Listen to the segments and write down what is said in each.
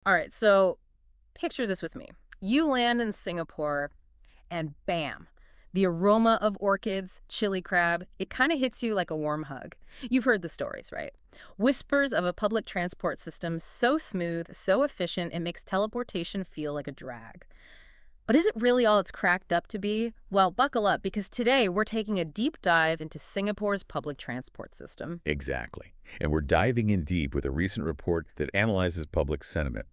All right, so picture this with me. You land in Singapore, and bam, the aroma of orchids, chili crab, it kind of hits you like a warm hug. You've heard the stories, right? Whispers of a public transport system so smooth, so efficient, it makes teleportation feel like a drag. But is it really all it's cracked up to be? Well, buckle up because today we're taking a deep dive into Singapore's public transport system. Exactly. And we're diving in deep with a recent report that analyzes public sentiment.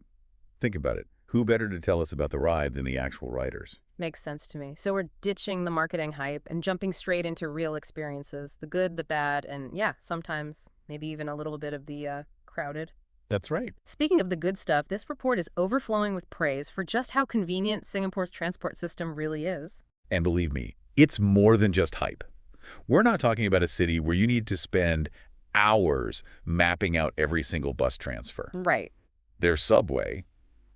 Think about it. Who better to tell us about the ride than the actual riders? Makes sense to me. So we're ditching the marketing hype and jumping straight into real experiences, the good, the bad, and yeah, sometimes maybe even a little bit of the crowded. That's right. Speaking of the good stuff, this report is overflowing with praise for just how convenient Singapore's transport system really is. And believe me, it's more than just hype. We're not talking about a city where you need to spend hours mapping out every single bus transfer. Right. Their subway,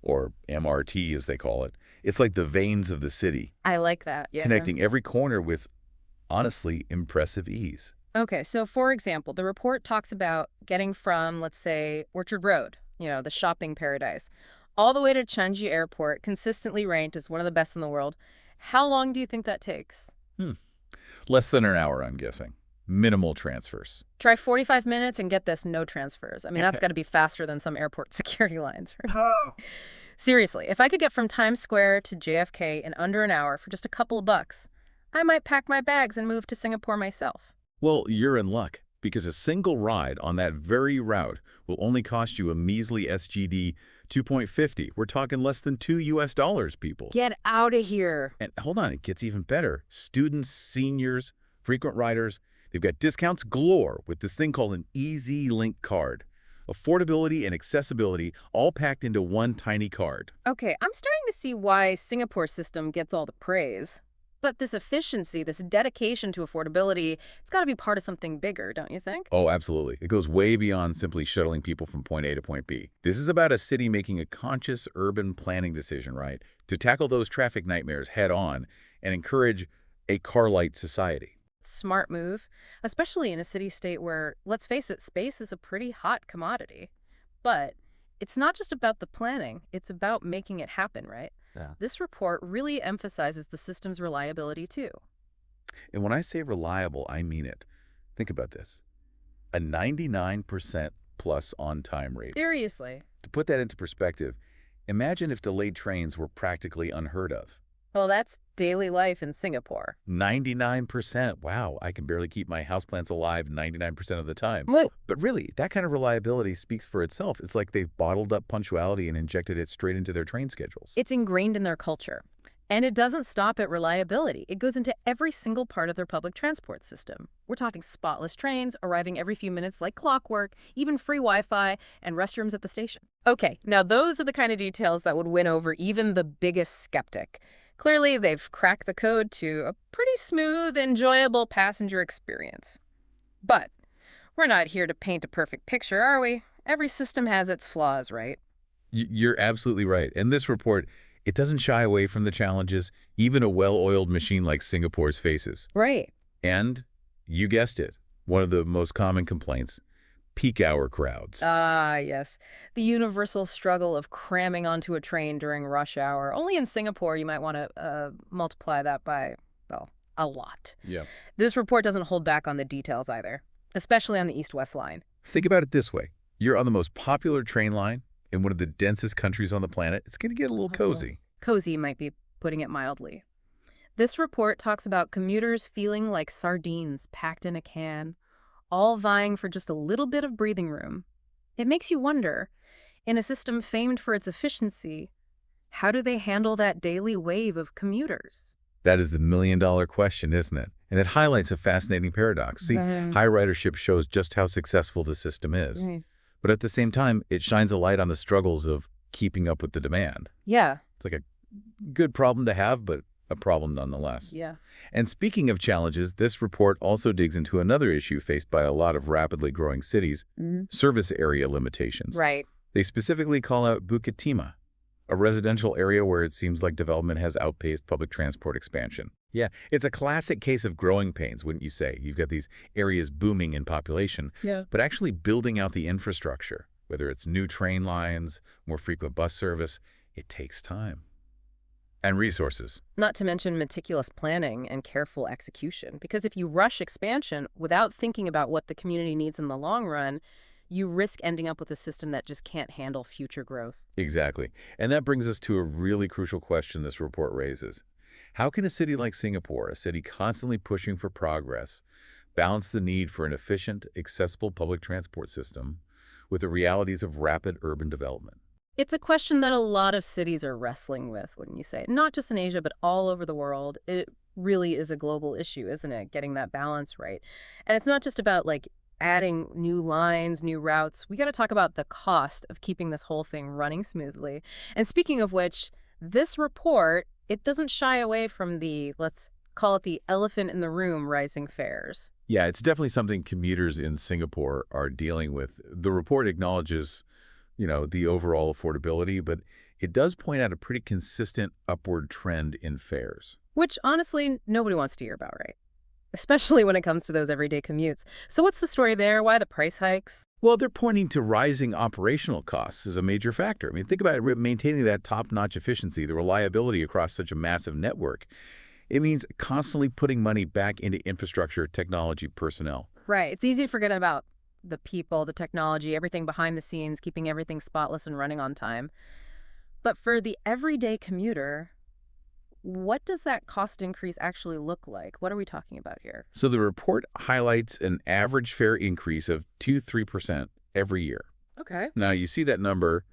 or MRT as they call it, it's like the veins of the city, I like that. Yeah. connecting every corner with, honestly, impressive ease. Okay, so for example, the report talks about getting from, let's say, Orchard Road, the shopping paradise, all the way to Changi Airport, consistently ranked as one of the best in the world. How long do you think that takes? Hmm. Less than an hour, I'm guessing. Minimal transfers. Try 45 minutes and get this, no transfers. I mean, that's got to be faster than some airport security lines. Right? Seriously, if I could get from Times Square to JFK in under an hour for just a couple of bucks, I might pack my bags and move to Singapore myself. Well, you're in luck, because a single ride on that very route will only cost you a measly SGD 2.50. We're talking less than $2, people. Get out of here. And hold on, it gets even better. Students, seniors, frequent riders, they've got discounts galore with this thing called an Easy Link card. Affordability and accessibility all packed into one tiny card. Okay, I'm starting to see why Singapore's system gets all the praise. But this efficiency, this dedication to affordability, it's got to be part of something bigger, don't you think? Oh, absolutely. It goes way beyond simply shuttling people from point A to point B. This is about a city making a conscious urban planning decision, right, to tackle those traffic nightmares head on and encourage a car-light society. Smart move, especially in a city-state where, let's face it, space is a pretty hot commodity. But it's not just about the planning, it's about making it happen, right? Yeah. This report really emphasizes the system's reliability, too. And when I say reliable, I mean it. Think about this. A 99% plus on-time rate. Seriously. To put that into perspective, imagine if delayed trains were practically unheard of. Well, that's daily life in Singapore. 99%. Wow, I can barely keep my houseplants alive 99% of the time. Woo. But really, that kind of reliability speaks for itself. It's like they've bottled up punctuality and injected it straight into their train schedules. It's ingrained in their culture. And it doesn't stop at reliability. It goes into every single part of their public transport system. We're talking spotless trains, arriving every few minutes like clockwork, even free Wi-Fi, and restrooms at the station. Okay, now those are the kind of details that would win over even the biggest skeptic. Clearly, they've cracked the code to a pretty smooth, enjoyable passenger experience. But we're not here to paint a perfect picture, are we? Every system has its flaws, right? You're absolutely right. And this report, it doesn't shy away from the challenges even a well-oiled machine like Singapore's faces. Right. And you guessed it, one of the most common complaints, peak hour crowds. Ah, yes. The universal struggle of cramming onto a train during rush hour. Only in Singapore you might want to multiply that by, well, a lot. Yeah. This report doesn't hold back on the details either, especially on the East-West line. Think about it this way. You're on the most popular train line in one of the densest countries on the planet. It's going to get a little cozy. Cozy might be putting it mildly. This report talks about commuters feeling like sardines packed in a can, all vying for just a little bit of breathing room. It makes you wonder, in a system famed for its efficiency, how do they handle that daily wave of commuters? That is the million-dollar question, isn't it? And it highlights a fascinating paradox. See, high ridership shows just how successful the system is. Right. But at the same time, it shines a light on the struggles of keeping up with the demand. Yeah. It's like a good problem to have, but a problem nonetheless. Yeah. And speaking of challenges, this report also digs into another issue faced by a lot of rapidly growing cities, service area limitations. Right. They specifically call out Bukit Timah, a residential area where it seems like development has outpaced public transport expansion. Yeah, it's a classic case of growing pains, wouldn't you say? You've got these areas booming in population, Yeah. but actually building out the infrastructure, Whether it's new train lines, more frequent bus service, it takes time. And resources. Not to mention meticulous planning and careful execution. Because if you rush expansion without thinking about what the community needs in the long run, you risk ending up with a system that just can't handle future growth. Exactly. And that brings us to a really crucial question this report raises. How can a city like Singapore, a city constantly pushing for progress, balance the need for an efficient, accessible public transport system with the realities of rapid urban development? It's a question that a lot of cities are wrestling with, wouldn't you say? Not just in Asia, but all over the world. It really is a global issue, isn't it? Getting that balance right. And it's not just about like adding new lines, new routes. We got to talk about the cost of keeping this whole thing running smoothly. And speaking of which, this report, it doesn't shy away from the, let's call it the elephant in the room, rising fares. Yeah, it's definitely something commuters in Singapore are dealing with. The report acknowledges, the overall affordability, but it does point out a pretty consistent upward trend in fares. Which, honestly, nobody wants to hear about, right? Especially when it comes to those everyday commutes. So what's the story there? Why the price hikes? Well, they're pointing to rising operational costs as a major factor. I mean, think about it, maintaining that top-notch efficiency, the reliability across such a massive network. It means constantly putting money back into infrastructure, technology, personnel. Right. It's easy to forget about the people, the technology, everything behind the scenes, keeping everything spotless and running on time. But for the everyday commuter, what does that cost increase actually look like? What are we talking about here? So the report highlights an average fare increase of 2–3% every year. Okay. Now, you see that number,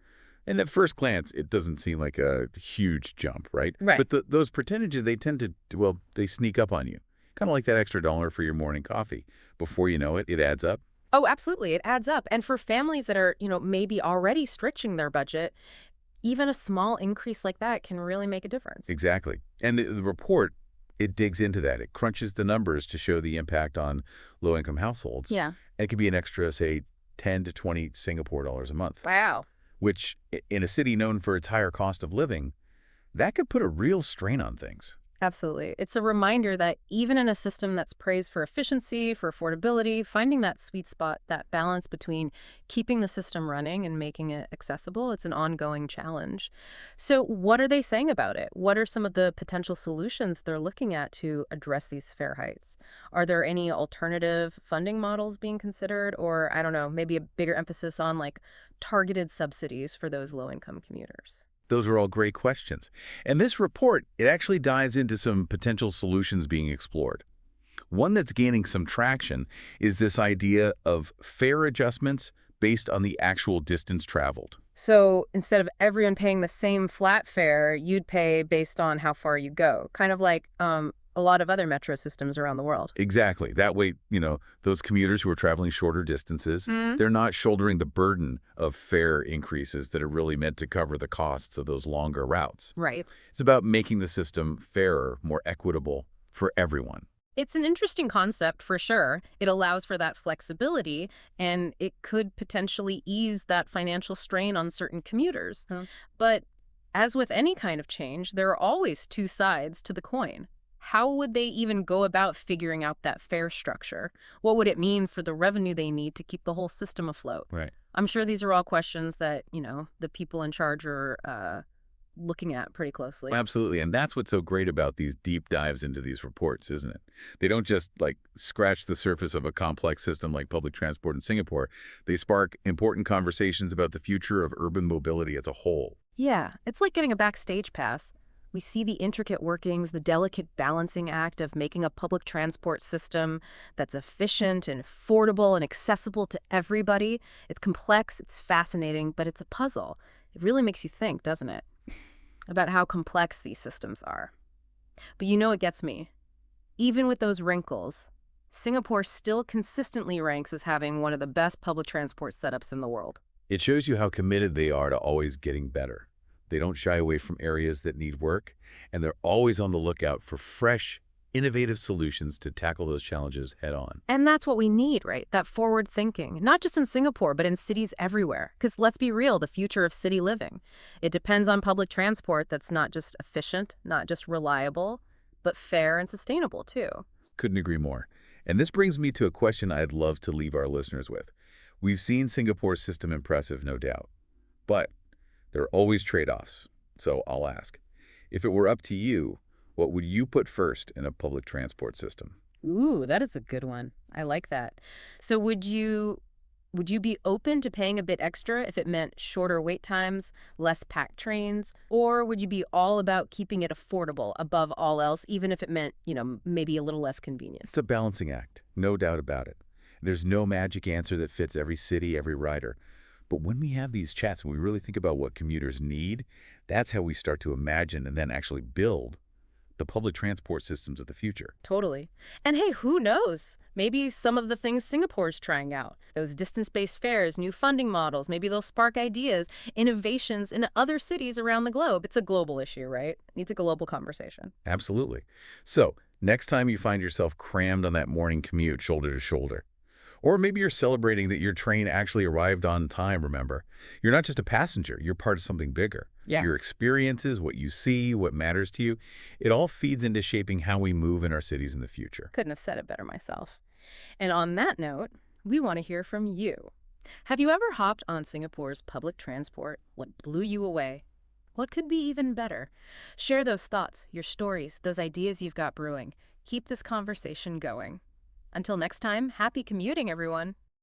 and at first glance, it doesn't seem like a huge jump, right? Right. But those percentages, they tend to, well, they sneak up on you. Kind of like that extra dollar for your morning coffee. Before you know it, it adds up. Oh, absolutely. It adds up. And for families that are, maybe already stretching their budget, even a small increase like that can really make a difference. Exactly. And the report, it digs into that. It crunches the numbers to show the impact on low-income households. Yeah. And it could be an extra, say, 10 to 20 Singapore dollars a month. Wow. Which, in a city known for its higher cost of living, that could put a real strain on things. Absolutely. It's a reminder that even in a system that's praised for efficiency, for affordability, finding that sweet spot, that balance between keeping the system running and making it accessible, it's an ongoing challenge. So what are they saying about it? What are some of the potential solutions they're looking at to address these fare hikes? Are there any alternative funding models being considered? Or, I don't know, maybe a bigger emphasis on like targeted subsidies for those low-income commuters? Those are all great questions. And this report, it actually dives into some potential solutions being explored. One that's gaining some traction is this idea of fare adjustments based on the actual distance traveled. So instead of everyone paying the same flat fare, you'd pay based on how far you go, kind of like a lot of other metro systems around the world. Exactly. That way, those commuters who are traveling shorter distances, they're not shouldering the burden of fare increases that are really meant to cover the costs of those longer routes. Right. It's about making the system fairer, more equitable for everyone. It's an interesting concept for sure. It allows for that flexibility, and it could potentially ease that financial strain on certain commuters. But as with any kind of change, there are always two sides to the coin. How would they even go about figuring out that fare structure? What would it mean for the revenue they need to keep the whole system afloat? Right. I'm sure these are all questions that, the people in charge are looking at pretty closely. Absolutely. And that's what's so great about these deep dives into these reports, isn't it? They don't just scratch the surface of a complex system like public transport in Singapore. They spark important conversations about the future of urban mobility as a whole. Yeah, it's like getting a backstage pass. We see the intricate workings, the delicate balancing act of making a public transport system that's efficient and affordable and accessible to everybody. It's complex, it's fascinating, but it's a puzzle. It really makes you think, doesn't it, about how complex these systems are. But it gets me. Even with those wrinkles, Singapore still consistently ranks as having one of the best public transport setups in the world. It shows you how committed they are to always getting better. They don't shy away from areas that need work, and they're always on the lookout for fresh, innovative solutions to tackle those challenges head on. And that's what we need, right? That forward thinking, not just in Singapore, but in cities everywhere. Because let's be real, the future of city living, it depends on public transport that's not just efficient, not just reliable, but fair and sustainable too. Couldn't agree more. And this brings me to a question I'd love to leave our listeners with. We've seen Singapore's system impressive, no doubt. But there are always trade-offs. So I'll ask, if it were up to you, what would you put first in a public transport system? Ooh, that is a good one. I like that. So would you be open to paying a bit extra if it meant shorter wait times, less packed trains, or would you be all about keeping it affordable above all else, even if it meant, maybe a little less convenience? It's a balancing act, no doubt about it. There's no magic answer that fits every city, every rider. But when we have these chats and we really think about what commuters need, that's how we start to imagine and then actually build the public transport systems of the future. Totally. And hey, who knows? Maybe some of the things Singapore's trying out, those distance-based fares, new funding models, maybe they'll spark ideas, innovations in other cities around the globe. It's a global issue, right? It needs a global conversation. Absolutely. So, next time you find yourself crammed on that morning commute shoulder to shoulder, or maybe you're celebrating that your train actually arrived on time, remember. You're not just a passenger, you're part of something bigger. Yeah. Your experiences, what you see, what matters to you, it all feeds into shaping how we move in our cities in the future. Couldn't have said it better myself. And on that note, we want to hear from you. Have you ever hopped on Singapore's public transport? What blew you away? What could be even better? Share those thoughts, your stories, those ideas you've got brewing. Keep this conversation going. Until next time, happy commuting, everyone.